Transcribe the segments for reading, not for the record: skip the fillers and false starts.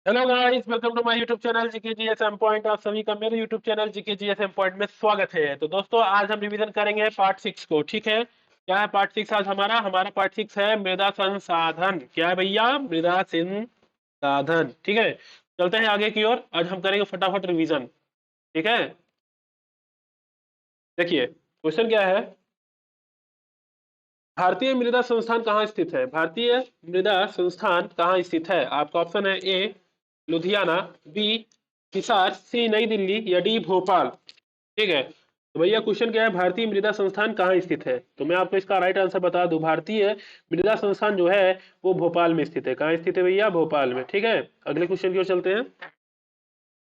Hello guys, welcome to my YouTube channel GK GSM point. आप सभी का मेरे YouTube channel GK GSM point में स्वागत है। तो दोस्तों, आज हम रिवीजन करेंगे पार्ट 6 को। ठीक है, क्या है पार्ट 6? आज हमारा पार्ट 6 है मृदा संसाधन। क्या है भैया? मृदा संसाधन। ठीक है, चलते हैं आगे की ओर। आज हम करेंगे फटाफट रिवीजन। ठीक है, देखिए क्वेश्चन क्या है। भारतीय मृदा संस्थान कहाँ स्थित है? भारतीय मृदा संस्थान कहाँ स्थित है? आपका ऑप्शन है ए लुधियाना, बी हिसार, सी नई दिल्ली या डी भोपाल। ठीक है, तो भैया क्वेश्चन क्या है, भारतीय मृदा संस्थान कहाँ स्थित है? तो मैं आपको इसका राइट आंसर बता दूं, भारतीय मृदा संस्थान जो है वो भोपाल में स्थित है। कहाँ स्थित है भैया? भोपाल में। ठीक है, अगले क्वेश्चन की ओर चलते हैं।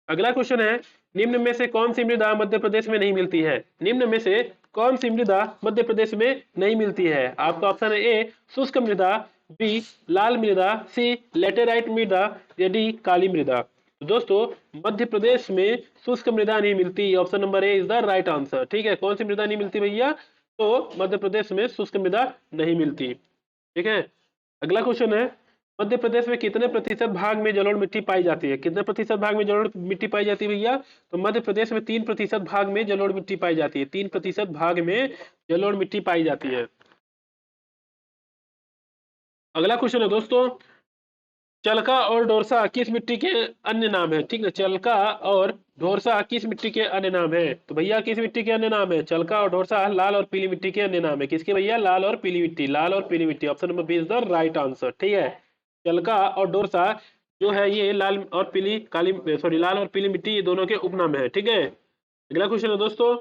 अगला क्वेश्चन है, निम्न में से कौन सी मृदा मध्य प्रदेश में नहीं मिलती है? निम्न में से कौन सी मृदा मध्य प्रदेश में नहीं मिलती है? आपका ऑप्शन है ए शुष्क मृदा, बी लाल मृदा, सी लेटेराइट मृदा या डी काली मृदा। तो दोस्तों, मध्य प्रदेश में शुष्क मृदा नहीं मिलती। Option number A is the right answer. ठीक है, कौन सी मृदा नहीं मिलती भैया? तो मध्य प्रदेश में शुष्क मृदा नहीं मिलती। ठीक है, अगला क्वेश्चन है, मध्य प्रदेश में कितने प्रतिशत भाग में जलोढ़ मिट्टी पाई जाती है? कितने प्रतिशत भाग में जलोढ़ मिट्टी पाई जाती है भैया? तो मध्य प्रदेश में 3% भाग में जलोढ़ मिट्टी पाई जाती है। 3% भाग में जलोढ़ मिट्टी पाई जाती है। अगला क्वेश्चन है दोस्तों, चलका और डोरसा किस मिट्टी के अन्य नाम है? ठीक है, चलका और ढोरसा किस मिट्टी के अन्य नाम है? तो भैया किस मिट्टी के अन्य नाम है? चलका और ढोरसा लाल और पीली मिट्टी के अन्य नाम है। किसके भैया? लाल और पीली मिट्टी। लाल और पीली मिट्टी, option number B is the right answer. ठीक है, चलका और डोरसा जो है ये लाल और पीली काली सॉरी लाल और पीली मिट्टी, ये दोनों के उपनाम है। ठीक है, अगला क्वेश्चन है दोस्तों,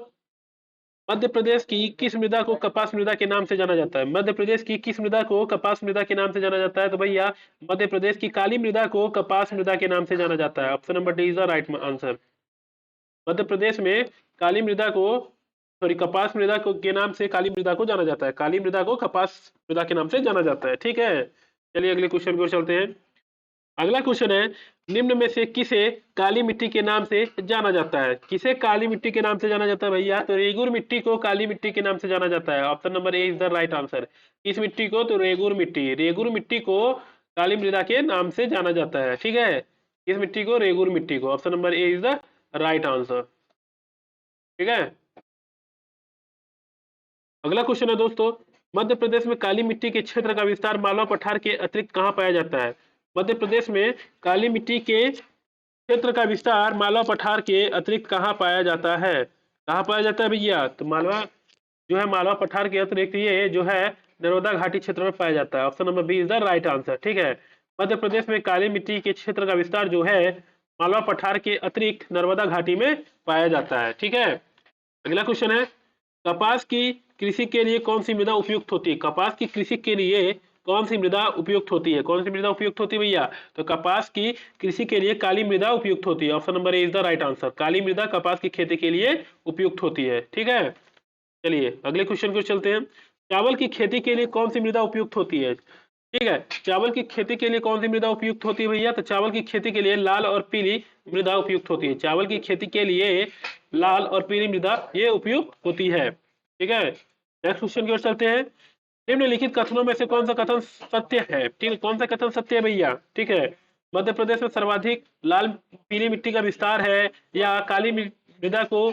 मध्य प्रदेश की किस मृदा को कपास मृदा के नाम से जाना जाता है? मध्य प्रदेश की किस मृदा को कपास मृदा के नाम से जाना जाता है? तो भैया मध्य प्रदेश की काली मृदा को कपास मृदा के नाम से जाना जाता है। Option number D is the right answer. Madhya Pradesh में काली मृदा को सॉरी कपास मृदा को के नाम से काली मृदा को जाना जाता है। काली मृदा को कपास मृदा के नाम से जाना जाता है। ठीक है, चलिए अगले क्वेश्चन की ओर चलते हैं। अगला क्वेश्चन है, निम्न में से किसे काली मिट्टी के नाम से जाना जाता है? किसे काली मिट्टी के नाम से जाना जाता है भैया? तो रेगुर मिट्टी को काली मिट्टी के नाम से जाना जाता है। Option number A is the right answer. किस मिट्टी को? तो रेगुर मिट्टी। रेगुर मिट्टी को काली मृदा के नाम से जाना जाता है। ठीक है, किस मिट्टी को? रेगुर मिट्टी को। Option number A is the right answer. ठीक है, अगला क्वेश्चन है दोस्तों, मध्य प्रदेश में काली मिट्टी के क्षेत्र का विस्तार मालवा पठार के अतिरिक्त कहाँ पाया जाता है? मध्य प्रदेश में काली मिट्टी के क्षेत्र का विस्तार मालवा पठार के अतिरिक्त कहाँ पाया जाता है? कहाँ पाया जाता है भैया? तो मालवा जो है मालवा पठार के अतिरिक्त ये जो है नर्मदा घाटी क्षेत्र में पाया जाता है। Option number B is the right answer. ठीक है, मध्य प्रदेश में काली मिट्टी के क्षेत्र का विस्तार जो है मालवा पठार के अतिरिक्त नर्मदा घाटी में पाया जाता है। ठीक है, अगला क्वेश्चन है, कपास की कृषि के लिए कौन सी मृदा उपयुक्त होती है? कपास की कृषि के लिए कौन सी मृदा उपयुक्त होती है? कौन सी मृदा उपयुक्त होती है भैया? तो कपास की कृषि के लिए काली मृदा उपयुक्त होती है। Option number A is the right answer. काली मृदा कपास की खेती के लिए उपयुक्त होती है। ठीक है, चलिए अगले क्वेश्चन को चलते हैं। चावल की खेती के लिए कौन सी मृदा उपयुक्त होती है? ठीक है, चावल की खेती के लिए कौन सी मृदा उपयुक्त होती है भैया? तो चावल की खेती के लिए लाल और पीली मृदा उपयुक्त होती है। चावल की खेती के लिए लाल और पीली मृदा ये उपयुक्त होती है। ठीक है, नेक्स्ट क्वेश्चन की ओर चलते हैं। निम्नलिखित कथनों में से कौन सा कथन सत्य है? ठीक है, कौन सा कथन सत्य है भैया? ठीक है, मध्य प्रदेश में सर्वाधिक लाल पीली मिट्टी का विस्तार है, या काली मृदा को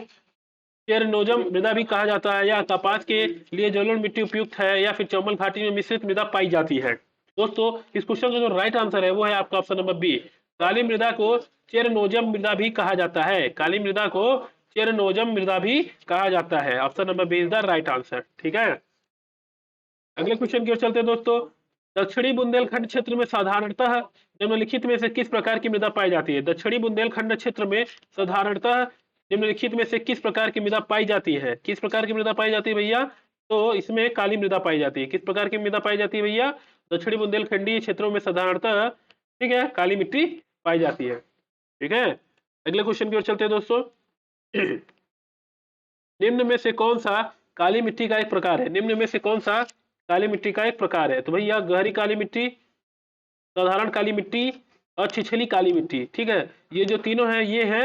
चेरनोजम मृदा भी कहा जाता है, या कपास के लिए जलोढ़ मिट्टी उपयुक्त है, या फिर चंबल घाटी में मिश्रित मृदा पाई जाती है? दोस्तों, इस क्वेश्चन का जो राइट आंसर है वो है आपका ऑप्शन नंबर बी। काली मृदा को चेरनोजम मृदा भी कहा जाता है। काली मृदा को चेरनोजम मृदा भी कहा जाता है। Option number B is the right answer. ठीक है, अगले क्वेश्चन की ओर चलते हैं दोस्तों। दक्षिणी बुंदेलखंड क्षेत्र में साधारणतः निम्नलिखित में से किस प्रकार की मृदा पाई जाती है? दक्षिणी बुंदेलखंड क्षेत्र में साधारणतः निम्नलिखित में से किस प्रकार की मृदा पाई जाती है? किस प्रकार की मृदा पाई जाती है भैया? तो इसमें काली मृदा पाई जाती है। किस प्रकार की मृदा पाई जाती है भैया? दक्षिणी बुंदेलखंडीय क्षेत्रों में साधारणतः ठीक है काली मिट्टी पाई जाती है। ठीक है, अगले क्वेश्चन की ओर चलते हैं दोस्तों। निम्न में से कौन सा काली मिट्टी का एक प्रकार है? निम्न में से कौन सा काली मिट्टी का एक प्रकार है? तो भैया गहरी काली मिट्टी, साधारण काली मिट्टी और छिछली काली मिट्टी। ठीक है, ये जो तीनों है ये है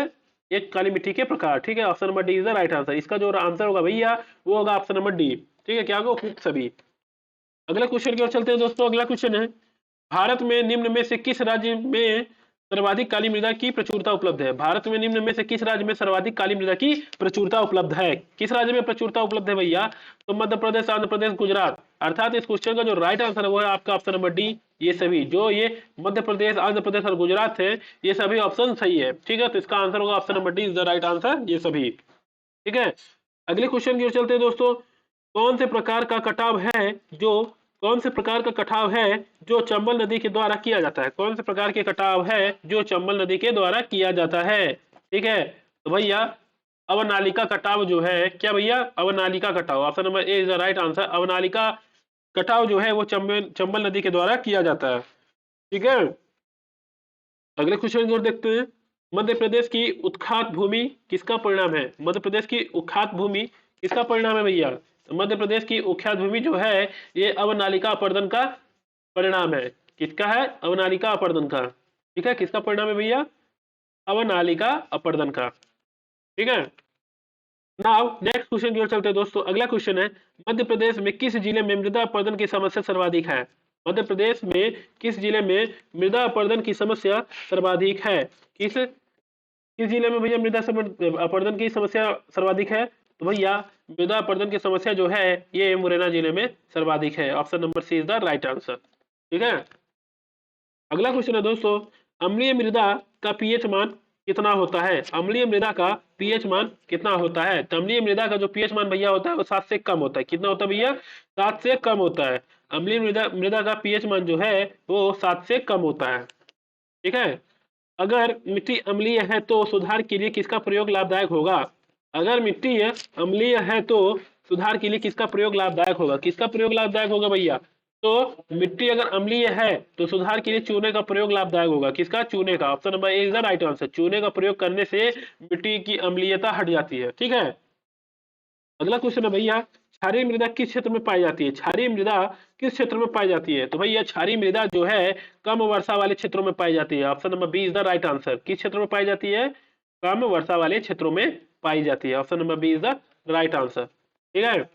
एक काली मिट्टी के प्रकार। ठीक है, option number D is the right answer. इसका जो आंसर होगा भैया वो होगा ऑप्शन नंबर डी। ठीक है, क्या होगा? उपयुक्त सभी। अगला क्वेश्चन की ओर चलते हैं दोस्तों। अगला क्वेश्चन है, भारत में निम्न में से किस राज्य में सर्वाधिक काली मृदा की प्रचुरता उपलब्ध है? भारत में निम्न में से किस राज्य में सर्वाधिक काली मृदा की प्रचुरता उपलब्ध है? किस राज्य में प्रचुरता उपलब्ध है भैया? तो मध्य प्रदेश, आंध्र प्रदेश, गुजरात। अर्थात इस क्वेश्चन का जो राइट आंसर है वो है आपका ऑप्शन नंबर डी। ये सभी जो ये मध्य प्रदेश, आंध्र प्रदेश और गुजरात है, ये सभी ऑप्शन सही है। ठीक है, तो इसका आंसर होगा option number D is the right answer, ये सभी। ठीक है, अगले क्वेश्चन की ओर चलते हैं दोस्तों। कौन से प्रकार का कटाव है जो कौन से प्रकार का कटाव है जो चंबल नदी के द्वारा किया जाता है? कौन से प्रकार के कटाव है जो चंबल नदी के द्वारा किया जाता है? ठीक है, तो भैया अवनालिका कटाव जो है, क्या भैया? अवनालिका कटाव, option number A is the right answer. अवनालिका कटाव जो है वो चंबल नदी के द्वारा किया जाता है। ठीक है, अगले क्वेश्चन की ओर देखते हैं। मध्य प्रदेश की उत्खात भूमि किसका परिणाम है? मध्य प्रदेश की उखात भूमि किसका परिणाम है भैया? तो मध्य प्रदेश की उख्यात भूमि जो है ये अवनालिका अपर्दन का परिणाम है। किसका है? अवनालिका अपर्दन का। ठीक है, किसका परिणाम है भैया? अवनालिका अपर्दन का। ठीक है, नाउ नेक्स्ट क्वेश्चन की ओर चलते हैं दोस्तों। अगला क्वेश्चन है, मध्य प्रदेश में किस जिले में मृदा अपर्दन की समस्या सर्वाधिक है? मध्य प्रदेश में किस जिले में मृदा अपर्दन की समस्या सर्वाधिक है? किस किस जिले में भैया मृदा अपर्दन की समस्या सर्वाधिक है? तो भैया मृदा अपर्दन की समस्या जो है ये मुरैना जिले में सर्वाधिक है। Option number C is the right answer. ठीक है, अगला क्वेश्चन है दोस्तों, अम्लीय मृदा का पीएच मान कितना होता है? अम्लीय मृदा का पीएच मान कितना होता है? तो अम्लीय मृदा का जो पीएच मान भैया होता है वो 7 से कम होता है। कितना होता है भैया? 7 से कम होता है। अम्लीय मृदा का पीएच मान जो है वो 7 से कम होता है। ठीक है, अगर मिट्टी अम्लीय है तो सुधार के लिए किसका प्रयोग लाभदायक होगा? अगर मिट्टी अम्लीय है तो सुधार के लिए किसका प्रयोग लाभदायक होगा? किसका प्रयोग लाभदायक होगा भैया? तो मिट्टी अगर अम्लीय है तो सुधार के लिए चूने का प्रयोग लाभदायक होगा। किसका? चूने का। Option number A is the right answer. चूने का प्रयोग करने से मिट्टी की अम्लीयता हट जाती है। ठीक है, अगला क्वेश्चन है भैया, क्षारीय मृदा किस क्षेत्र में पाई जाती है? क्षारीय मृदा किस क्षेत्र में पाई जाती है? तो भैया क्षारीय मृदा जो है कम वर्षा वाले क्षेत्रों में पाई जाती है। Option number B is the right answer. किस क्षेत्र में पाई जाती है? कम वर्षा वाले क्षेत्रों में पाई जाती है। Option number B is the right answer. ठीक है,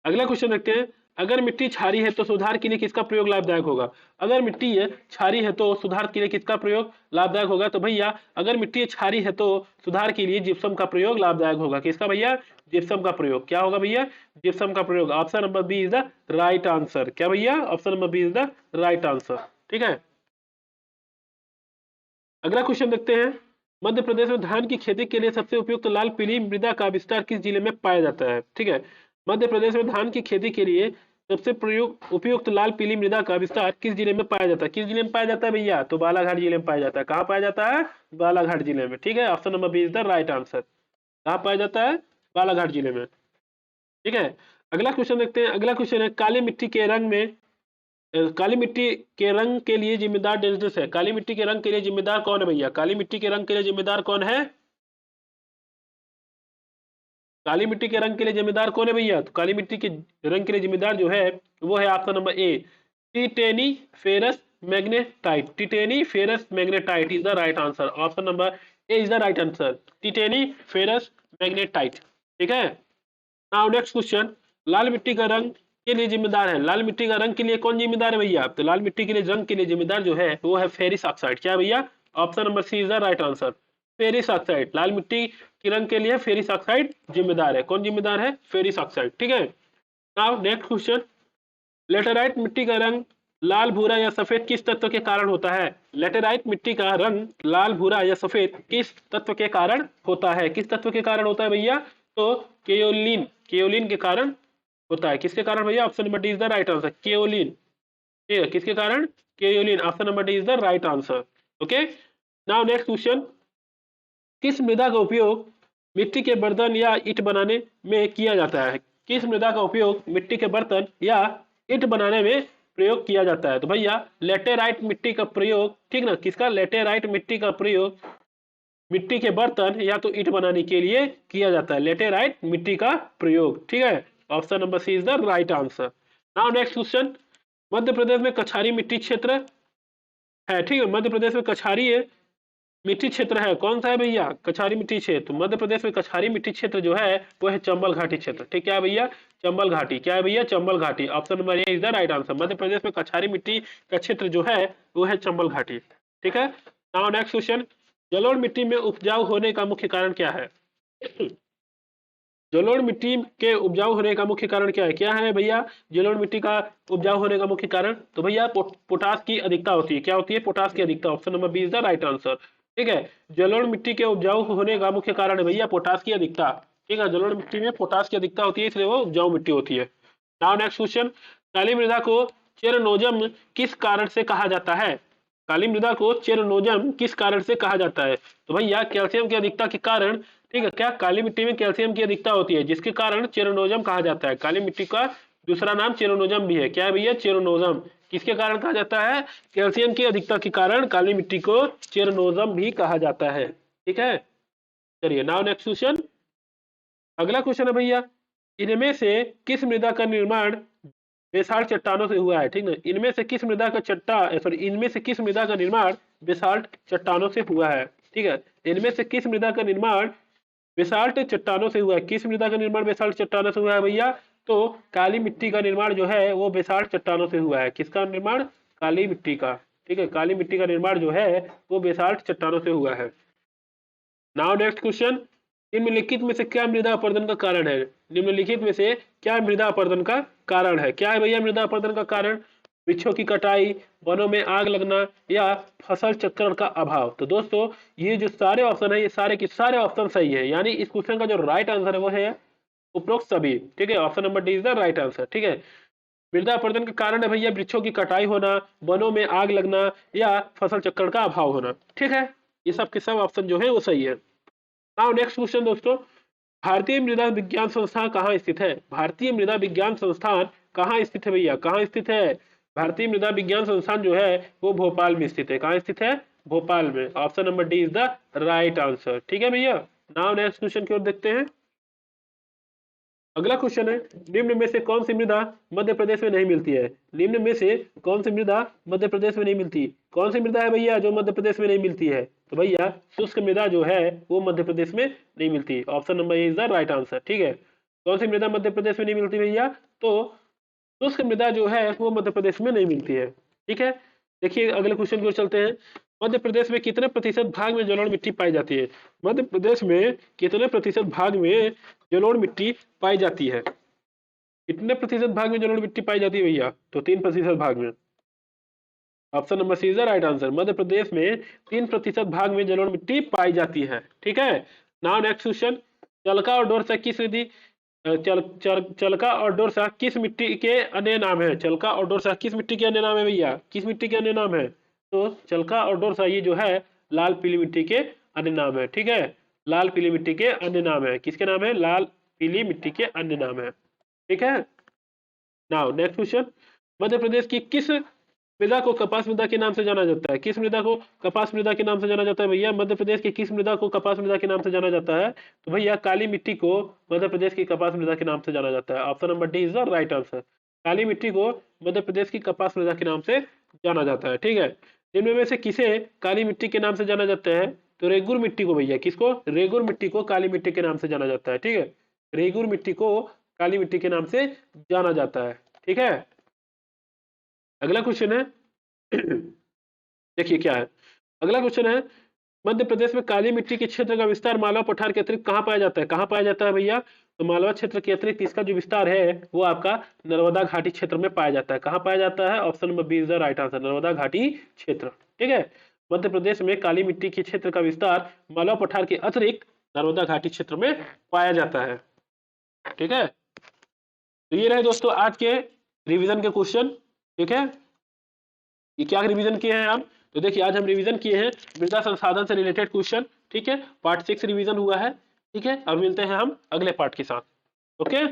अगला क्वेश्चन देखते हैं, अगर मिट्टी क्षारीय है तो सुधार के लिए किसका प्रयोग लाभदायक होगा? अगर मिट्टी क्षारीय है तो सुधार के लिए किसका प्रयोग लाभदायक होगा? तो भैया अगर मिट्टी क्षारीय है तो सुधार के लिए जिप्सम का प्रयोग लाभदायक होगा। किसका भैया? जिप्सम का प्रयोग। क्या होगा भैया? जिप्सम का प्रयोग। Option number B is the right answer. क्या भैया? Option number B is the right answer. ठीक है, अगला क्वेश्चन देखते हैं, मध्य प्रदेश में धान की खेती के लिए सबसे उपयुक्त लाल पीली मृदा का विस्तार किस जिले में पाया जाता है? ठीक है, मध्य प्रदेश में धान की खेती के लिए सबसे उपयुक्त लाल पीली मृदा का विस्तार किस जिले में पाया जाता है? किस जिले में पाया जाता है भैया? तो बालाघाट जिले में पाया जाता है। कहाँ पाया जाता है? बालाघाट जिले में। ठीक है, option number B is the right answer. कहाँ पाया जाता है? बालाघाट जिले में। ठीक है, अगला क्वेश्चन देखते हैं। अगला क्वेश्चन है, काली मिट्टी के रंग के लिए जिम्मेदार डेंजरस है। काली मिट्टी के रंग के लिए जिम्मेदार कौन है भैया? काली मिट्टी के रंग के लिए जिम्मेदार कौन है? काली मिट्टी के रंग के लिए जिम्मेदार कौन है भैया? तो काली मिट्टी के रंग के लिए जिम्मेदार जो है वो है option number A, titaniferous magnetite. Titaniferous magnetite is the right answer. Option number A is the right answer, titaniferous magnetite. ठीक है, नाउ नेक्स्ट क्वेश्चन, लाल मिट्टी का रंग के लिए जिम्मेदार है। लाल मिट्टी का रंग के लिए कौन जिम्मेदार है भैया? तो लाल मिट्टी के लिए रंग के लिए जिम्मेदार जो है वो है फेरिस ऑक्साइड। क्या भैया? Option number C is the right answer, ferric oxide. लाल मिट्टी के रंग के लिए फेरिस ऑक्साइड जिम्मेदार है। कौन जिम्मेदार है? Ferric oxide. ठीक है, नाउ नेक्स्ट क्वेश्चन, लेटेराइट मिट्टी का रंग लाल, भूरा या सफेद किस तत्व के कारण होता है? लेटेराइट मिट्टी का रंग लाल, भूरा या सफेद किस तत्व के कारण होता है? किस तत्व के कारण होता है भैया? तो केओलिन, केओलिन के कारण होता है। किसके कारण भैया? Option number D is the right answer, kaolin. ठीक है, किसके कारण? Kaolin. Option number D is the right answer. Okay, now next question, किस मृदा का उपयोग मिट्टी के बर्तन या ईंट बनाने में किया जाता है? किस मृदा का उपयोग मिट्टी के बर्तन या ईंट बनाने में प्रयोग किया जाता है? तो भैया लेटेराइट मिट्टी का प्रयोग, ठीक ना, किसका? लेटेराइट मिट्टी का प्रयोग मिट्टी के बर्तन या तो ईंट बनाने के लिए किया जाता है। लेटेराइट मिट्टी का प्रयोग। ठीक है, option number C is the right answer. Now next question, Madhya Pradesh में कछारी मिट्टी क्षेत्र है। ठीक है, मध्य प्रदेश में कछारी मिट्टी क्षेत्र है। कौन सा है भैया? कछारी मिट्टी क्षेत्र। मध्य प्रदेश में कछारी मिट्टी क्षेत्र जो है वो है चंबल घाटी क्षेत्र। ठीक है भैया, चंबल घाटी। क्या है भैया? चंबल घाटी। Option number A is the right answer. Madhya Pradesh में कछारी मिट्टी का क्षेत्र जो है वो है चंबल घाटी। ठीक है, नाउ नेक्स्ट क्वेश्चन, जलोढ़ मिट्टी में उपजाऊ होने का मुख्य कारण क्या है? जलोढ़ मिट्टी के उपजाऊ होने का मुख्य कारण क्या है भैया? जलोढ़ मिट्टी का उपजाऊ होने का मुख्य कारण तो भैया पोटास की अधिकता होती है। क्या होती है? पोटास की अधिकता। Option number B is the right answer. ठीक है, जलोढ़ मिट्टी के उपजाऊ होने का मुख्य कारण है भैया पोटास की अधिकता। ठीक है, जलोढ़ मिट्टी में पोटास की अधिकता होती है, इसलिए वो उपजाऊ मिट्टी होती है। नाउ नेक्स्ट क्वेश्चन, काली मृदा को चेरनोजम किस कारण से कहा जाता है? काली मृदा को चेरनोजम किस कारण से कहा जाता है? तो भैया कैल्शियम की अधिकता के कारण। ठीक है, क्या काली मिट्टी में कैल्शियम की अधिकता होती है, जिसके कारण चेरोनोजम कहा जाता है। काली मिट्टी का दूसरा नाम चेरोनोजम भी है। क्या है भैया? चेरोनोजम। किसके कारण कहा जाता है? कैल्शियम की अधिकता के कारण काली मिट्टी को चेरोनोजम भी कहा जाता है। ठीक है, चलिए नाउ नेक्स्ट क्वेश्चन। अगला क्वेश्चन है भैया, इनमें से किस मृदा का निर्माण बेसाल्ट चट्टानों से हुआ है? ठीक है, इनमें से किस मृदा का इनमें से किस मृदा का निर्माण बेसाल्ट चट्टानों से हुआ है? ठीक है, इनमें से किस मृदा का निर्माण बेसाल्ट चट्टानों से हुआ है? किस मृदा का निर्माण बेसाल्ट चट्टानों से हुआ है भैया? तो काली मिट्टी का निर्माण जो है वो बेसाल्ट चट्टानों से हुआ है। किसका निर्माण? काली मिट्टी का। ठीक है, काली मिट्टी का निर्माण जो है वो बेसाल्ट चट्टानों से हुआ है। नाउ नेक्स्ट क्वेश्चन, निम्नलिखित में से क्या मृदा अपरदन का कारण है? निम्नलिखित में से क्या मृदा अपरदन का कारण है? क्या है भैया मृदा अपरदन का कारण? वृक्षों की कटाई, वनों में आग लगना, या फसल चक्रण का अभाव। तो दोस्तों ये जो सारे ऑप्शन है, ये सारे के सारे ऑप्शन सही है, यानी इस क्वेश्चन का जो राइट आंसर है वो है उपरोक्त सभी। ठीक है, option number D is the right answer. ठीक है, मृदा अपरदन का कारण है भैया वृक्षों की कटाई होना, वनों में आग लगना, या फसल चक्रण का अभाव होना। ठीक है, ये सब के सब ऑप्शन जो है वो सही है। नाउ नेक्स्ट क्वेश्चन दोस्तों, भारतीय मृदा विज्ञान संस्थान कहाँ स्थित है? भारतीय मृदा विज्ञान संस्थान कहाँ स्थित है भैया? कहाँ स्थित है? भारतीय मृदा विज्ञान संस्थान जो है वो भोपाल में स्थित है। कहाँ स्थित है? भोपाल में। Option number D is the right answer. ठीक है भैया, नाउ नेक्स्ट क्वेश्चन की ओर देखते हैं। अगला क्वेश्चन है, निम्न में से कौन सी मृदा मध्य प्रदेश में नहीं मिलती है? निम्न में से कौन सी मृदा मध्य प्रदेश में नहीं मिलती? कौन सी मृदा है भैया जो मध्य प्रदेश में नहीं मिलती है? तो भैया शुष्क मृदा जो है वो मध्य प्रदेश में नहीं मिलती। Option number is the right answer. ठीक है, कौन सी मृदा मध्य प्रदेश में नहीं मिलती भैया? तो शुष्क मृदा जो है वो मध्य प्रदेश में नहीं मिलती है। ठीक है, देखिए अगले क्वेश्चन की ओर चलते हैं। मध्य प्रदेश में कितने प्रतिशत भाग में जलोढ़ मिट्टी पाई जाती है? मध्य प्रदेश में कितने प्रतिशत भाग में जलोढ़ मिट्टी पाई जाती है? कितने प्रतिशत भाग में जलोढ़ मिट्टी पाई जाती है भैया? तो 3% भाग में। Option number C is the right answer. Madhya Pradesh में 3% भाग में जलोढ़ मिट्टी पाई जाती है। ठीक है, नाउ नेक्स्ट क्वेश्चन, चलका और डोरसा किस नदी चलका और डोरसा किस मिट्टी के अन्य नाम है? चलका और डोरसा किस मिट्टी के अन्य नाम है भैया? किस मिट्टी के अन्य नाम है? तो चलका और डोरसा ये जो है लाल पीली मिट्टी के अन्य नाम है। ठीक है, लाल पीली मिट्टी के अन्य नाम है। किसके नाम है? लाल पीली मिट्टी के अन्य नाम है। ठीक है, नाउ नेक्स्ट क्वेश्चन, मध्य प्रदेश की किस मृदा को कपास मृदा के नाम से जाना जाता है? किस मृदा को कपास मृदा के नाम से जाना जाता है भैया? मध्य प्रदेश की किस मृदा को कपास मृदा के नाम से जाना जाता है? तो भैया काली मिट्टी को मध्य प्रदेश की कपास मृदा के नाम से जाना जाता है। Option number D is the right answer. काली मिट्टी को मध्य प्रदेश की कपास मृदा के नाम से जाना जाता है। ठीक है, इनमें में से किसे काली मिट्टी के नाम से जाना जाता है? तो रेगुर मिट्टी को भैया। किसको? रेगुर मिट्टी को काली मिट्टी के नाम से जाना जाता है। ठीक है, रेगुर मिट्टी को काली मिट्टी के नाम से जाना जाता है। ठीक है, अगला क्वेश्चन है देखिए क्या है अगला क्वेश्चन है, मध्य प्रदेश में काली मिट्टी के क्षेत्र का विस्तार मालवा पठार के अतिरिक्त कहाँ पाया जाता है? कहाँ पाया जाता है भैया? तो मालवा क्षेत्र के अतिरिक्त इसका जो विस्तार है वो आपका नर्मदा घाटी क्षेत्र में पाया जाता है। कहाँ पाया जाता है? Option number B is the right answer, Narmada घाटी क्षेत्र। ठीक है, मध्य प्रदेश में काली मिट्टी के क्षेत्र का विस्तार मालवा पठार के अतिरिक्त नर्मदा घाटी क्षेत्र में पाया जाता है। ठीक है, तो ये रहे दोस्तों आज के रिविजन के क्वेश्चन। ठीक है, ये क्या रिवीजन किए हैं आप? तो देखिए आज हम रिवीजन किए हैं मृदा संसाधन से रिलेटेड क्वेश्चन। ठीक है, पार्ट 6 रिवीजन हुआ है। ठीक है, अब मिलते हैं हम अगले पार्ट के साथ। ओके।